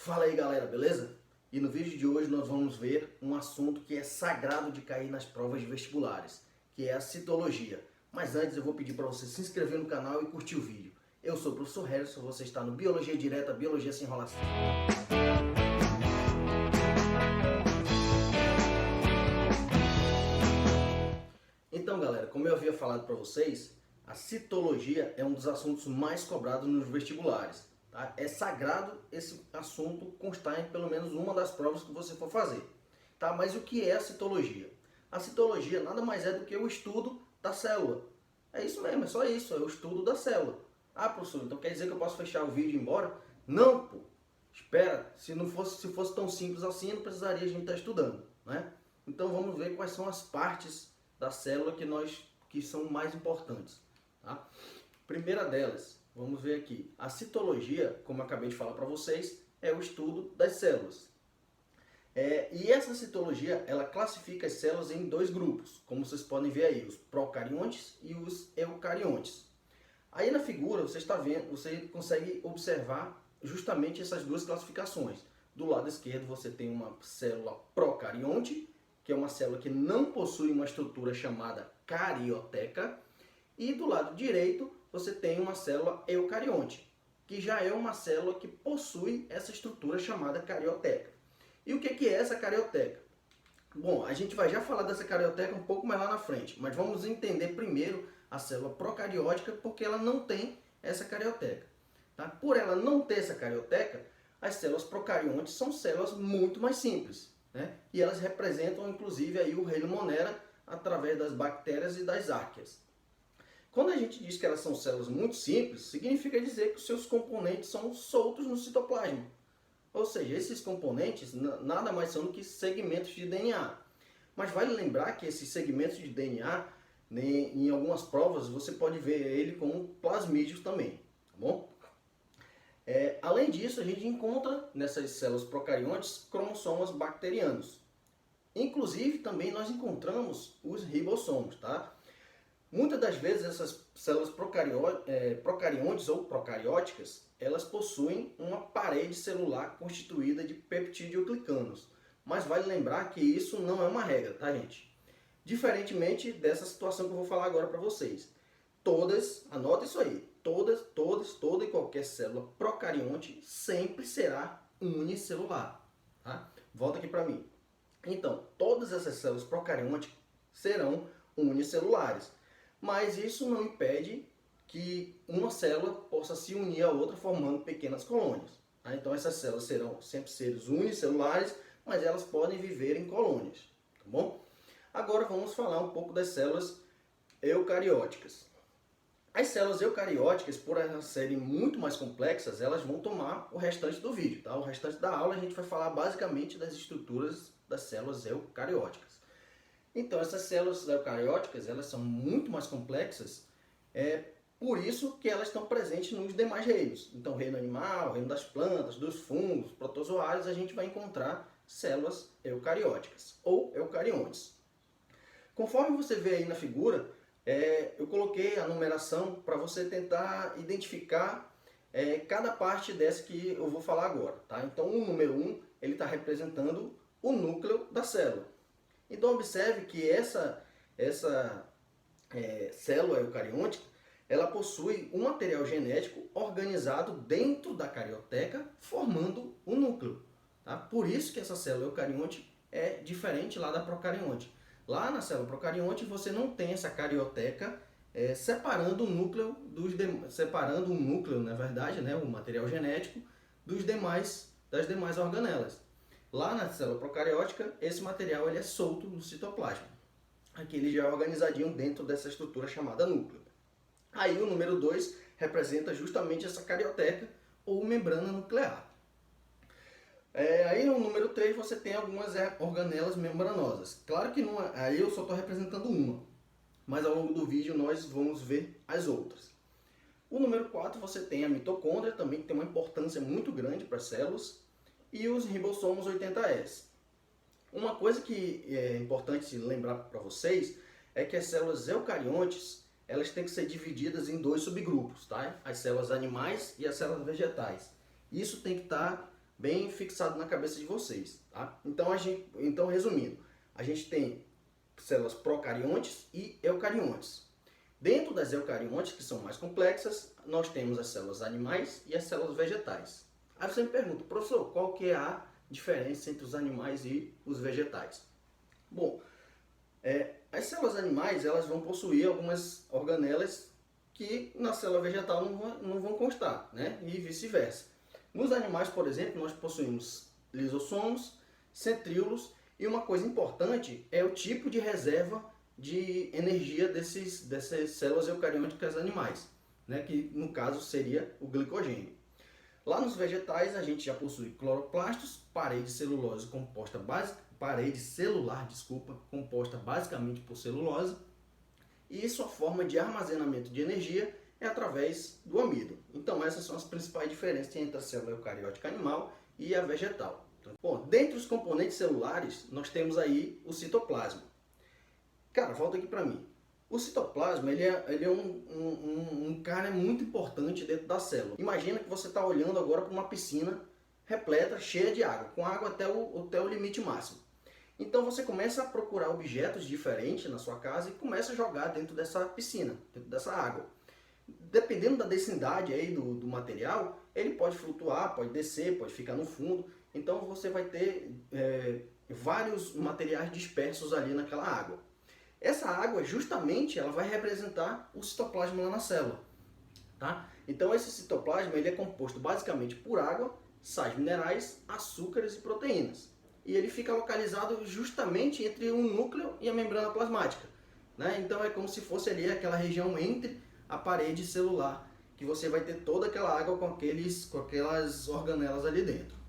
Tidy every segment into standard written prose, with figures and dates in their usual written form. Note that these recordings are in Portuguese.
Fala aí galera, beleza? E no vídeo de hoje nós vamos ver um assunto que é sagrado de cair nas provas de vestibulares, que é a citologia. Mas antes eu vou pedir para você se inscrever no canal e curtir o vídeo. Eu sou o professor Harrison, você está no Biologia Direta, Biologia Sem Enrolação. Então galera, como eu havia falado para vocês, a citologia é um dos assuntos mais cobrados nos vestibulares. Tá? É sagrado esse assunto constar em pelo menos uma das provas que você for fazer. Tá? Mas o que é a citologia? A citologia nada mais é do que o estudo da célula. É isso mesmo, é só isso, é o estudo da célula. Ah, professor, então quer dizer que eu posso fechar o vídeo e ir embora? Não, pô. Espera, se fosse tão simples assim, não precisaria a gente estar estudando, né? Então vamos ver quais são as partes da célula que são mais importantes. Tá? Primeira delas, vamos ver aqui. A citologia, como eu acabei de falar para vocês, é o estudo das células. E essa citologia, ela classifica as células em dois grupos, como vocês podem ver aí, os procariontes e os eucariontes. Aí na figura você está vendo, você consegue observar justamente essas duas classificações. Do lado esquerdo você tem uma célula procarionte, que é uma célula que não possui uma estrutura chamada carioteca, e do lado direito você tem uma célula eucarionte, que já é uma célula que possui essa estrutura chamada carioteca. E o que é essa carioteca? Bom, a gente vai já falar dessa carioteca um pouco mais lá na frente, mas vamos entender primeiro a célula procariótica, porque ela não tem essa carioteca. Tá? Por ela não ter essa carioteca, as células procariontes são células muito mais simples, né? E elas representam inclusive aí o reino Monera através das bactérias e das arqueias. Quando a gente diz que elas são células muito simples, significa dizer que os seus componentes são soltos no citoplasma. Ou seja, esses componentes nada mais são do que segmentos de DNA. Mas vale lembrar que esses segmentos de DNA, em algumas provas, você pode ver ele como plasmídeos também. Tá bom? Além disso, a gente encontra nessas células procariontes cromossomos bacterianos. Inclusive, também nós encontramos os ribossomos. Tá? Muitas das vezes essas células procariontes ou procarióticas, elas possuem uma parede celular constituída de peptidioglicanos. Mas vale lembrar que isso não é uma regra, tá gente? Diferentemente dessa situação que eu vou falar agora para vocês. Todas, anota isso aí, toda e qualquer célula procarionte sempre será unicelular. Tá? Volta aqui para mim. Então, todas essas células procariontes serão unicelulares. Mas isso não impede que uma célula possa se unir a outra formando pequenas colônias. Tá? Então essas células serão sempre seres unicelulares, mas elas podem viver em colônias. Tá bom? Agora vamos falar um pouco das células eucarióticas. As células eucarióticas, por elas serem muito mais complexas, elas vão tomar o restante do vídeo. Tá? O restante da aula a gente vai falar basicamente das estruturas das células eucarióticas. Então, essas células eucarióticas, elas são muito mais complexas, por isso que elas estão presentes nos demais reinos. Então, reino animal, reino das plantas, dos fungos, protozoários, a gente vai encontrar células eucarióticas ou eucariontes. Conforme você vê aí na figura, eu coloquei a numeração para você tentar identificar cada parte dessa que eu vou falar agora. Tá? Então, o número 1, ele está representando o núcleo da célula. Então observe que essa célula eucarionte, ela possui um material genético organizado dentro da carioteca, formando o núcleo. Tá? Por isso que essa célula eucarionte é diferente lá da procarionte. Lá na célula procarionte você não tem essa carioteca separando o núcleo na verdade, né, o material genético das demais organelas. Lá na célula procariótica, esse material ele é solto no citoplasma. Aqui ele já é organizadinho dentro dessa estrutura chamada núcleo. Aí o número 2 representa justamente essa carioteca ou membrana nuclear. Aí no número 3 você tem algumas organelas membranosas. Claro que aí eu só estou representando uma, mas ao longo do vídeo nós vamos ver as outras. O número 4 você tem a mitocôndria, também que tem uma importância muito grande para as células. E os ribossomos 80S. Uma coisa que é importante lembrar para vocês é que as células eucariontes, elas têm que ser divididas em dois subgrupos, tá? As células animais e as células vegetais. Isso tem que estar bem fixado na cabeça de vocês, tá? Então, resumindo, a gente tem células procariontes e eucariontes. Dentro das eucariontes, que são mais complexas, nós temos as células animais e as células vegetais. Aí você me pergunta, professor, qual que é a diferença entre os animais e os vegetais? Bom, as células animais elas vão possuir algumas organelas que na célula vegetal não vão constar, né? E vice-versa. Nos animais, por exemplo, nós possuímos lisossomos, centríolos e uma coisa importante é o tipo de reserva de energia dessas células eucarióticas animais, né? Que no caso seria o glicogênio. Lá nos vegetais a gente já possui cloroplastos, parede celular, composta basicamente por celulose, e sua forma de armazenamento de energia é através do amido. Então essas são as principais diferenças entre a célula eucariótica animal e a vegetal. Bom, dentre os componentes celulares nós temos aí o citoplasma. Cara, volta aqui para mim. O citoplasma ele é um cara muito importante dentro da célula. Imagina que você está olhando agora para uma piscina repleta, cheia de água, com água até o limite máximo. Então você começa a procurar objetos diferentes na sua casa e começa a jogar dentro dessa piscina, dentro dessa água. Dependendo da densidade aí do material, ele pode flutuar, pode descer, pode ficar no fundo. Então você vai ter vários materiais dispersos ali naquela água. Essa água justamente ela vai representar o citoplasma lá na célula, tá? Então esse citoplasma ele é composto basicamente por água, sais minerais, açúcares e proteínas. E ele fica localizado justamente entre o núcleo e a membrana plasmática, né? Então é como se fosse ali aquela região entre a parede celular, que você vai ter toda aquela água com aquelas organelas ali dentro.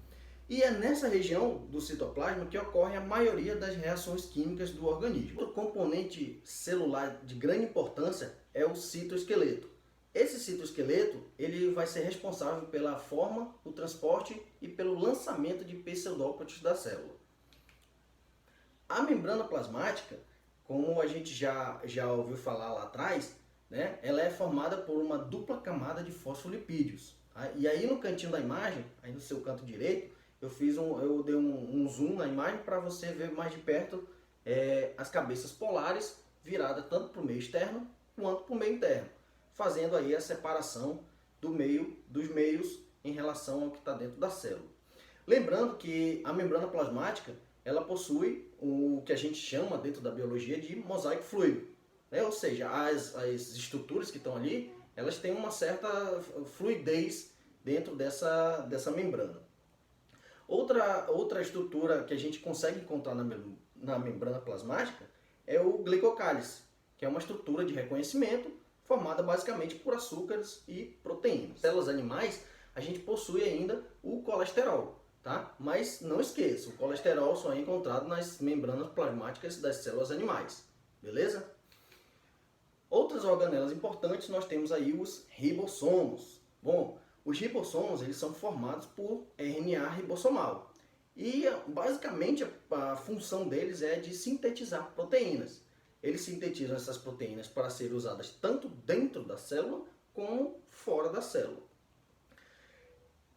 E é nessa região do citoplasma que ocorre a maioria das reações químicas do organismo. Outro componente celular de grande importância é o citoesqueleto. Esse citoesqueleto ele vai ser responsável pela forma, o transporte e pelo lançamento de pseudópodos da célula. A membrana plasmática, como a gente já ouviu falar lá atrás, né, ela é formada por uma dupla camada de fosfolipídios. Tá? E aí no cantinho da imagem, aí no seu canto direito, eu dei um zoom na imagem para você ver mais de perto as cabeças polares viradas tanto para o meio externo quanto para o meio interno, fazendo aí a separação dos meios em relação ao que está dentro da célula. Lembrando que a membrana plasmática ela possui o que a gente chama dentro da biologia de mosaico fluido, né? Ou seja, as estruturas que estão ali elas têm uma certa fluidez dentro dessa membrana. Outra estrutura que a gente consegue encontrar na membrana plasmática é o glicocálice, que é uma estrutura de reconhecimento formada basicamente por açúcares e proteínas. Nas células animais, a gente possui ainda o colesterol, tá? Mas não esqueça, o colesterol só é encontrado nas membranas plasmáticas das células animais, beleza? Outras organelas importantes nós temos aí os ribossomos. Bom, os ribossomos eles são formados por RNA ribossomal e basicamente a função deles é de sintetizar proteínas. Eles sintetizam essas proteínas para serem usadas tanto dentro da célula como fora da célula.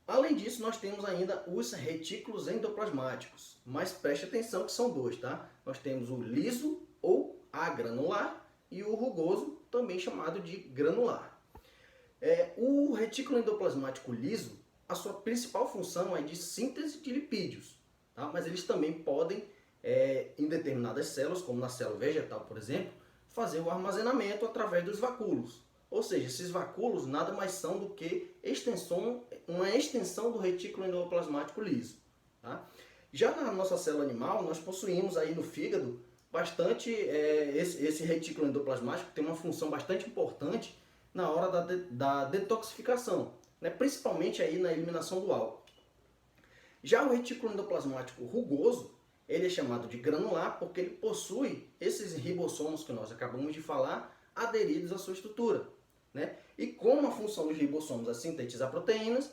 Além disso, nós temos ainda os retículos endoplasmáticos, mas preste atenção que são dois, tá? Nós temos o liso ou agranular e o rugoso, também chamado de granular. O retículo endoplasmático liso, a sua principal função é de síntese de lipídios, tá? Mas eles também podem, em determinadas células, como na célula vegetal, por exemplo, fazer o armazenamento através dos vacúolos. Ou seja, esses vacúolos nada mais são do que uma extensão do retículo endoplasmático liso, tá? Já na nossa célula animal, nós possuímos aí no fígado bastante esse retículo endoplasmático, que tem uma função bastante importante na hora da detoxificação, né? Principalmente aí na eliminação do álcool. Já o retículo endoplasmático rugoso, ele é chamado de granular porque ele possui esses ribossomos que nós acabamos de falar aderidos à sua estrutura, né? E como a função dos ribossomos é sintetizar proteínas,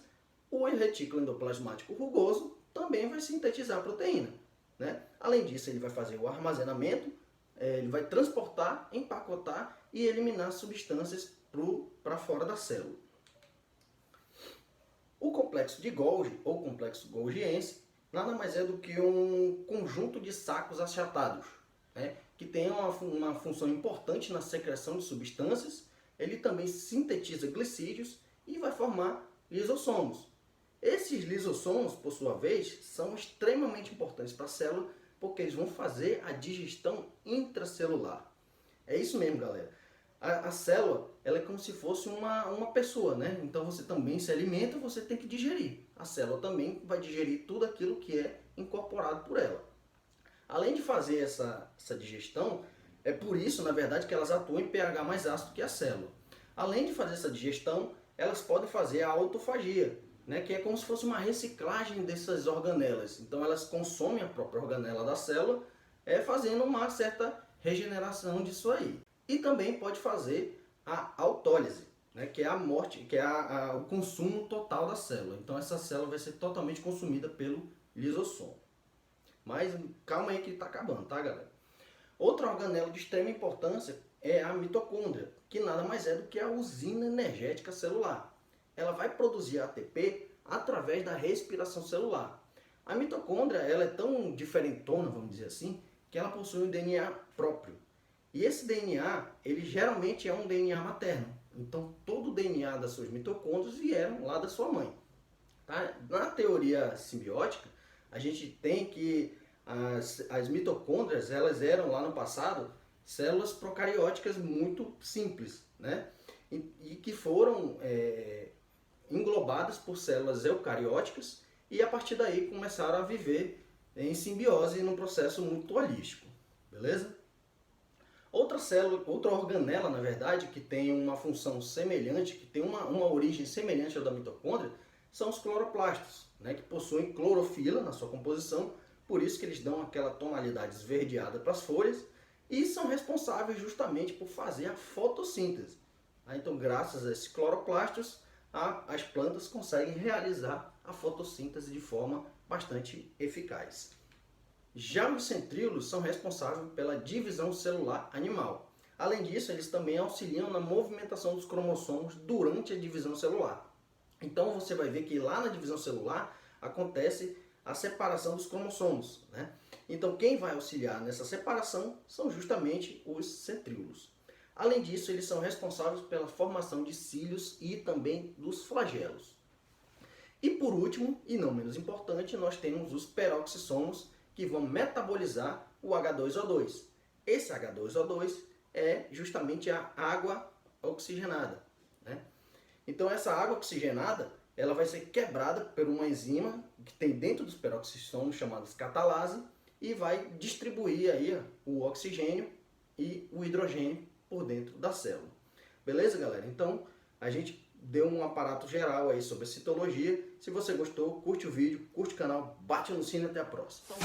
o retículo endoplasmático rugoso também vai sintetizar a proteína, né? Além disso, ele vai fazer o armazenamento, ele vai transportar, empacotar e eliminar substâncias para fora da célula. O complexo de Golgi, ou complexo golgiense, nada mais é do que um conjunto de sacos achatados, né, que tem uma função importante na secreção de substâncias. Ele também sintetiza glicídios e vai formar lisossomos. Esses lisossomos, por sua vez, são extremamente importantes para a célula, porque eles vão fazer a digestão intracelular. É isso mesmo, galera. A célula, ela é como se fosse uma pessoa, né? Então você também se alimenta, você tem que digerir. A célula também vai digerir tudo aquilo que é incorporado por ela. Além de fazer essa digestão, é por isso, na verdade, que elas atuam em pH mais ácido que a célula. Além de fazer essa digestão, elas podem fazer a autofagia, né? Que é como se fosse uma reciclagem dessas organelas. Então elas consomem a própria organela da célula, fazendo uma certa regeneração disso aí. E também pode fazer a autólise, né, que é a morte, que é o consumo total da célula. Então essa célula vai ser totalmente consumida pelo lisossomo. Mas calma aí que está acabando, tá, galera? Outra organela de extrema importância é a mitocôndria, que nada mais é do que a usina energética celular. Ela vai produzir ATP através da respiração celular. A mitocôndria, ela é tão diferentona, vamos dizer assim, que ela possui um DNA próprio. E esse DNA, ele geralmente é um DNA materno. Então, todo o DNA das suas mitocôndrias vieram lá da sua mãe. Tá? Na teoria simbiótica, a gente tem que as mitocôndrias, elas eram lá no passado células procarióticas muito simples, né? E que foram englobadas por células eucarióticas e a partir daí começaram a viver em simbiose num processo muito holístico, beleza? Outra célula, outra organela, na verdade, que tem uma função semelhante, que tem uma origem semelhante à da mitocôndria, são os cloroplastos, né, que possuem clorofila na sua composição, por isso que eles dão aquela tonalidade esverdeada para as folhas e são responsáveis justamente por fazer a fotossíntese. Então, graças a esses cloroplastos, as plantas conseguem realizar a fotossíntese de forma bastante eficaz. Já os centríolos são responsáveis pela divisão celular animal. Além disso, eles também auxiliam na movimentação dos cromossomos durante a divisão celular. Então você vai ver que lá na divisão celular acontece a separação dos cromossomos, né? Então quem vai auxiliar nessa separação são justamente os centríolos. Além disso, eles são responsáveis pela formação de cílios e também dos flagelos. E por último, e não menos importante, nós temos os peroxissomos, que vão metabolizar o H2O2. Esse H2O2 é justamente a água oxigenada, né? Então essa água oxigenada, ela vai ser quebrada por uma enzima que tem dentro dos peroxissomos chamadas catalase e vai distribuir aí o oxigênio e o hidrogênio por dentro da célula. Beleza, galera? Então a gente deu um aparato geral aí sobre a citologia. Se você gostou, curte o vídeo, curte o canal, bate no sino e até a próxima.